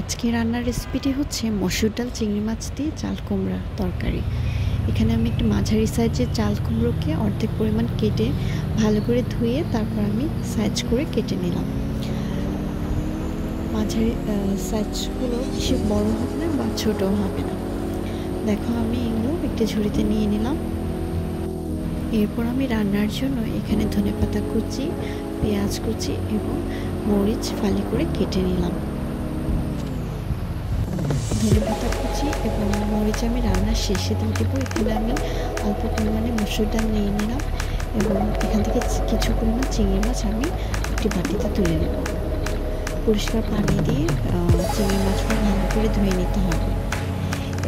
আজকে রান্নার রেসিপিটি হচ্ছে মসুর ডাল চিংড়ি মাছ দিয়ে চাল কুমড়ার তরকারি। এখানে আমি একটু মাঝারি সাইজের চাল কুমড়োকে অর্ধেক পরিমাণ কেটে ভালো করে ধুয়ে তারপর আমি সাইজ করে কেটে নিলাম। মাঝারি সাইজগুলো বেশি বড় হবে না বা ছোটও হবে না। দেখো আমি এগুলো একটি ঝুড়িতে নিয়ে নিলাম। এরপর আমি রান্নার জন্য এখানে ধনেপাতা কুচি, পেঁয়াজ কুচি এবং মরিচ ফালি করে কেটে নিলাম। ধনেপাতা কুচি এবং মরিচ আমি রান্নার শেষে দিয়ে দেবো। এখানে আমি অল্প পরিমাণে মসুর ডাল নিয়ে নিলাম এবং এখান থেকে কিছু পরিমাণ চিংড়ি মাছ আমি একটি বাটিতে তুলে নেব। পরিষ্কার পানি দিয়ে চিংড়ি মাছগুলো ভালো করে ধুয়ে নিতে হবে।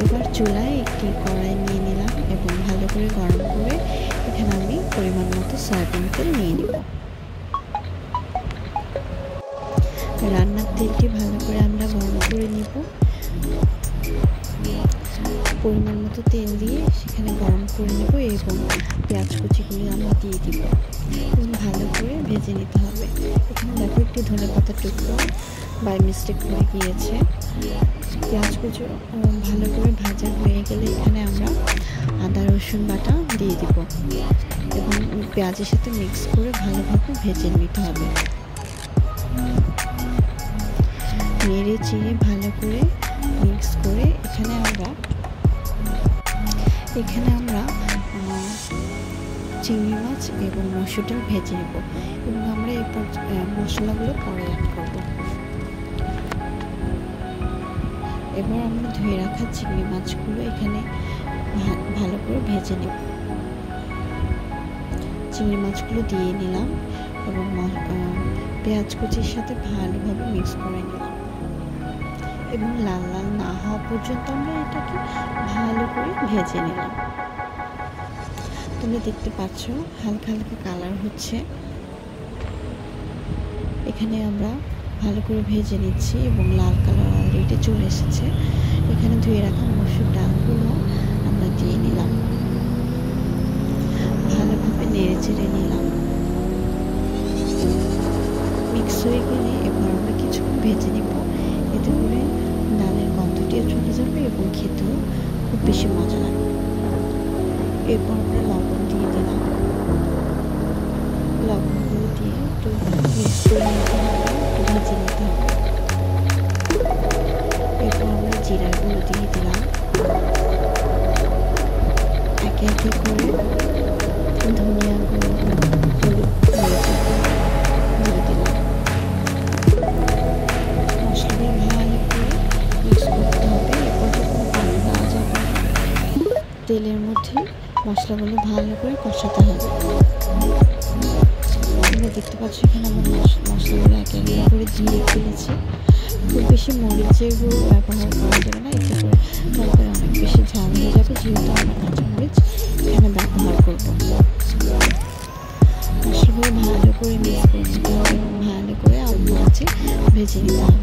এবার চুলায় একটি কড়াই নিয়ে নিলাম এবং ভালো করে গরম করে এখানে আমি পরিমাণ মতো সয়াবিন তেল নিয়ে নেব। রান্নার তেলটি ভালো করে আমরা গরম করে নিব। পরিমাণ মতো তেল দিয়ে সেখানে গরম করে নেব এবং পেঁয়াজ কুচিগুলি আমরা দিয়ে দিব এবং ভালো করে ভেজে নিতে হবে। এখানে দেখো একটি ধনেপাতার টুকরো বাই মিস্টেক করে গিয়েছে। পেঁয়াজ কুচি ভালো করে ভাজা হয়ে গেলে এখানে আমরা আদা রসুন বাটা দিয়ে দিব এবং পেঁয়াজের সাথে মিক্স করে ভালোভাবে ভেজে নিতে হবে। নেড়ে চেড়ে ভালো করে মিক্স করে এখানে আমরা চিংড়ি মাছ এবং মসুর ডাল ভেজে নেব এবং আমরা এরপর মশলাগুলো পরে অ্যাড করব। এবার আমরা ধুয়ে রাখা চিংড়ি মাছগুলো এখানে ভালো করে ভেজে নেব। চিংড়ি মাছগুলো দিয়ে নিলাম এবং পেঁয়াজ কুচির সাথে ভালোভাবে মিক্স করে নিলাম এবং লাল লাল না হওয়া পর্যন্ত আমরা এটাকে ভালো করে ভেজে নিলাম। তোমরা দেখতে পাচ্ছ হালকা হালকা কালার হচ্ছে। এখানে আমরা ভালো করে ভেজে নিচ্ছি এবং লাল কালার অলরেডি চলে এসেছে। এখানে ধুয়ে রাখা মসুর ডালগুলো আমরা দিয়ে নিলাম, ভালোভাবে নেড়ে চেড়ে নিলাম। মিক্স হয়ে গেলে এবার আমরা কিছুক্ষণ ভেজে নিব, এতে করে ডালের গন্ধটিও চলে যাবে এবং খেতেও খুব বেশি মজা লাগবে। এরপর আমরা লবণ দিয়ে দিলাম, লবণগুলো দিয়ে একটু মিক্স করে নিতে হবে, একটু ভেজে নিতে হবে। এরপর আমরা জিরার গুঁড়ো দিয়ে দিলাম, একে একে করে ধনিয়া গুঁড়ো, হলুদ মরিচের গুঁড়ো দিয়ে দিলাম। মশলা ভালো করে মিক্স করতে হবে। এরপর যখন পানি দেওয়া যাবে তেলের মধ্যে মশলাগুলো ভালো করে কষাতে হবে। তোমরা দেখতে পাচ্ছ এখানে আমার মশলাগুলো একে একে করে দিয়ে ফেলেছি। খুব বেশি মরিচের গুঁড়ো ব্যবহার করা যাবে না, এতে করে তরকারি অনেক বেশি ঝাল হয়ে যাবে, যেহেতু আমরা কাঁচামরিচ এখানে ব্যবহার করবো। মশলাগুলো ভালো করে মিক্স করে নিতে হবে এবং ভালো করে অল্প আঁচে ভেজে নিতে হবে।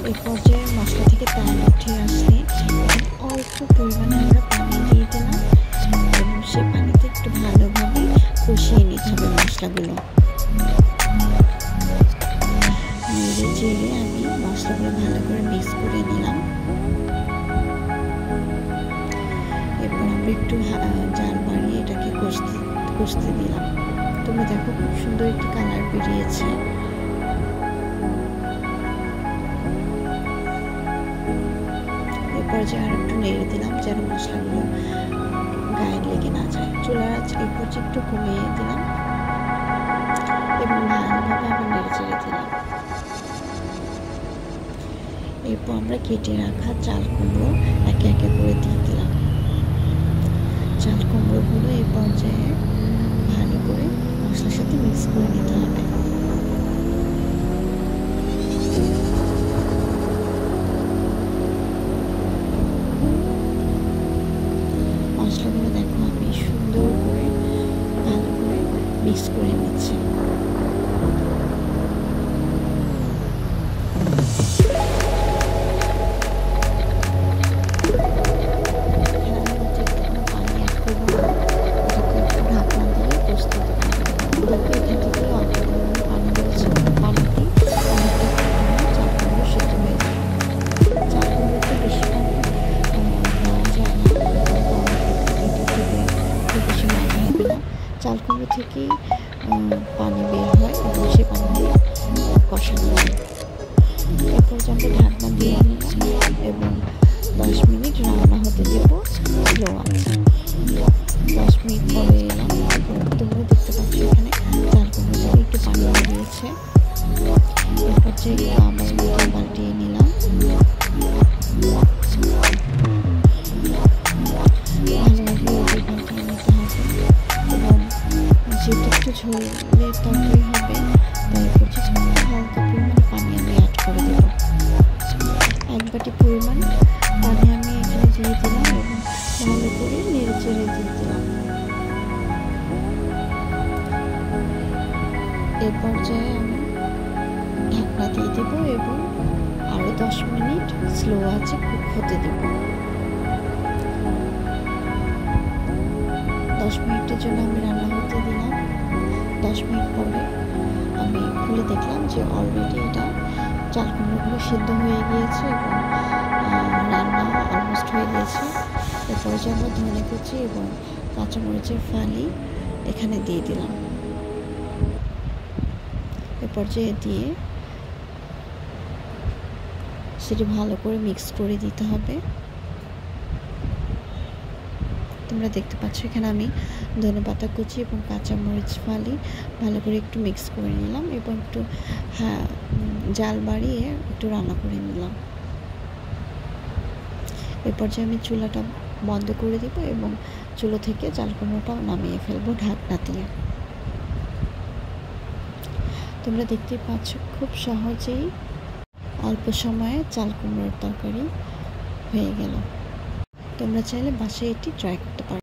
এই পর্যায়ে মশলা থেকে তেল উঠে আসলে অল্প পরিমাণে আমরা পানি দিয়ে দিলাম এবং সে পানিতে একটু ভালোভাবে কষিয়ে নিতে হবে মশলাগুলো। নেড়ে চেড়ে আমি মশলাগুলো ভালো করে মিক্স করে নিলাম। এরপর আমরা একটু জাল বাড়িয়ে এটাকে কষতে দিলাম। তোমরা দেখো খুব সুন্দর একটি কালার বেরিয়েছে। এরপর যে আর একটু নেড়ে দিলাম যেন মশলাগুলো গায়ে লেগে না যায়। চুলার আঁচ এই পর্যায়ে একটু কমিয়ে দিলাম এবং ভালোভাবে আবার নেড়ে চেড়ে দিলাম। এরপর আমরা কেটে রাখা চাল কুমড়ো একে একে করে দিয়ে দিলাম। চাল কুমড়োগুলো এই পর্যায়ে ভালো করে মশলার সাথে মিক্স করে নিতে হবে। মশলাগুলো দেখো আমি সুন্দর করে ভালো করে মিক্স করে নিচ্ছি। ঢাকনা দিয়ে কষতে হবে। এখান থেকে অল্প এরপর যে আবার পাল্টিয়ে নিলাম। ভালোভাবে পাল্টিয়ে নিতে হবে এবং যেহেতু একটু ঝোলের তরকারি হবে তাই করছি হালকা পরিমাণে পানি আমি অ্যাড করে দেব। 1 বাটি পরিমাণ পানি আমি এখানে দিয়ে দিলাম এবং ভালো করে নেড়ে চেড়ে দিয়ে দিলাম। এ পর্যায়ে আমি ঢাকনা দিয়ে দেব এবং আরও 10 মিনিট স্লো আঁচে কুক হতে দেব। 10 মিনিটের জন্য আমি রান্না হতে দিলাম। 10 মিনিট পরে আমি খুলে দেখলাম যে অলরেডি এটা চাল কুমড়োগুলো সিদ্ধ হয়ে গিয়েছে এবং রান্না অলমোস্ট হয়ে গিয়েছে। এরপরে যে আমরা ধনে কুচি এবং কাঁচামরিচের ফালি এখানে দিয়ে দিলাম। এ পর্যায়ে দিয়ে সেটি ভালো করে মিক্স করে দিতে হবে। তোমরা দেখতে পাচ্ছ এখানে আমি ধনেপাতা কুচি এবং কাঁচামরিচ ফালি ভালো করে একটু মিক্স করে নিলাম এবং একটু জাল বাড়িয়ে একটু রান্না করে নিলাম। এরপর যে আমি চুলাটা বন্ধ করে দিব এবং চুলো থেকে চাল কুমড়োটাও নামিয়ে ফেলবো ঢাকনা দিয়ে। তোমরা দেখতেই পাচ্ছ খুব সহজেই অল্প সময়ে চাল কুমড়োর তরকারি হয়ে গেল। তোমরা চাইলে বাসায় এটি ট্রাই করতে পারো।